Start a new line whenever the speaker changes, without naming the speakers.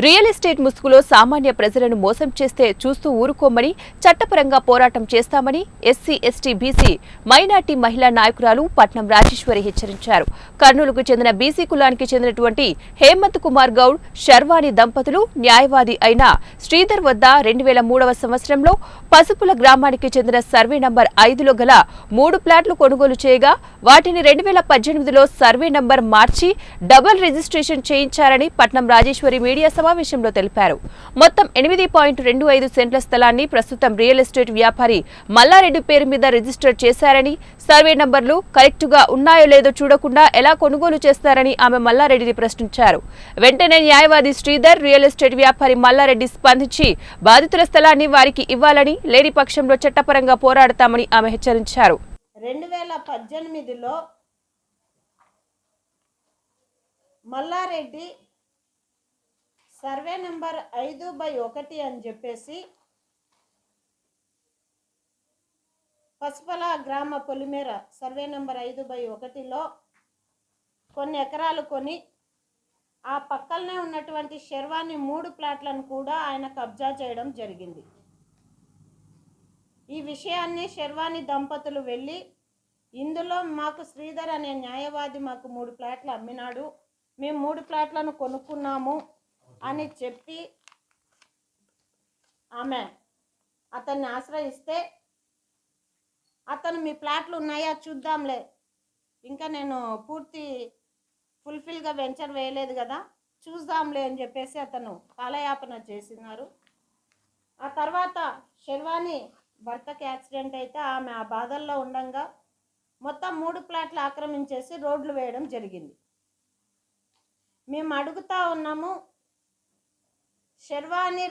Real estate ముసుగులో సామాన్య ప్రజలను మోసం చేస్తే చూస్తూ ఊరుకోమని చట్టపరంగా పోరాటం చేస్తామని ఎస్సీ ఎస్టీ బీసీ మైనార్టీ మహిళా నాయకురాలు పట్నం రాజేశ్వరి హెచ్చరించారు. కర్నూలుకు చెందిన బీసీ కులానికి చెందినటువంటి హేమంత్ కుమార్ గౌడ్ శర్వాణి దంపతులు న్యాయవాది అయిన శ్రీధర్ వద్ద 2003వ సంవత్సరంలో పసుపుల గ్రామానికి చెందిన సర్వే నంబర్ 5లో గల 3 ప్లాట్లు కొనుగోలు చేయగా వాటిని 2018లో సర్వే నంబర్ మార్చి డబుల్ రిజిస్ట్రేషన్ చేయించారని పట్నం రాజేశ్వరి మీడియా సమావేశంలో తెలిపారు. మొత్తం 8.25 సెంట్ల స్థలాన్ని ప్రస్తుతం రియల్ ఎస్టేట్ వ్యాపారి మల్లారెడ్డి పేరు మీద రిజిస్టర్ చేశారని, సర్వే నంబర్లు కరెక్టుగా ఉన్నాయో లేదో చూడకుండా ఎలా కొనుగోలు చేస్తారని ఆమె మల్లారెడ్డిని ప్రశ్నించారు. వెంటనే న్యాయవాది శ్రీధర్, రియల్ ఎస్టేట్ వ్యాపారి మల్లారెడ్డి స్పందించి బాధితుల స్థలాన్ని వారికి ఇవ్వాలని, లేని పక్షంలో చట్టపరంగా పోరాడతామని ఆమె హెచ్చరించారు.
2018లో మల్లారెడ్డి సర్వే నెంబర్ 5/1 అని చెప్పేసి పసుపల గ్రామ పొలిమేర సర్వే నెంబర్ 5/1లో కొన్ని ఎకరాలు కొని ఆ పక్కనే ఉన్నటువంటి శర్వాణి 3 ప్లాట్లను కూడా ఆయన కబ్జా చేయడం జరిగింది. ఈ విషయాన్ని శర్వాణి దంపతులు వెళ్ళి ఇందులో మాకు శ్రీధర్ అనే న్యాయవాది మాకు 3 ప్లాట్లు అమ్మినాడు, మేము 3 ప్లాట్లను కొనుక్కున్నాము అని చెప్పి ఆమె అతన్ని ఆశ్రయిస్తే, అతను మీ ప్లాట్లు ఉన్నాయా చూద్దాంలే, ఇంకా నేను పూర్తి ఫుల్ఫిల్గా వెంచర్ వేయలేదు కదా, చూద్దాంలే అని చెప్పేసి అతను కాలయాపన చేసినారు. ఆ తర్వాత శర్వాణి భర్తకి యాక్సిడెంట్ అయితే ఆమె ఆ బాధల్లో ఉండంగా మొత్తం 3 ప్లాట్లు ఆక్రమించేసి రోడ్లు వేయడం జరిగింది. మేము అడుగుతా ఉన్నాము, శర్వాణి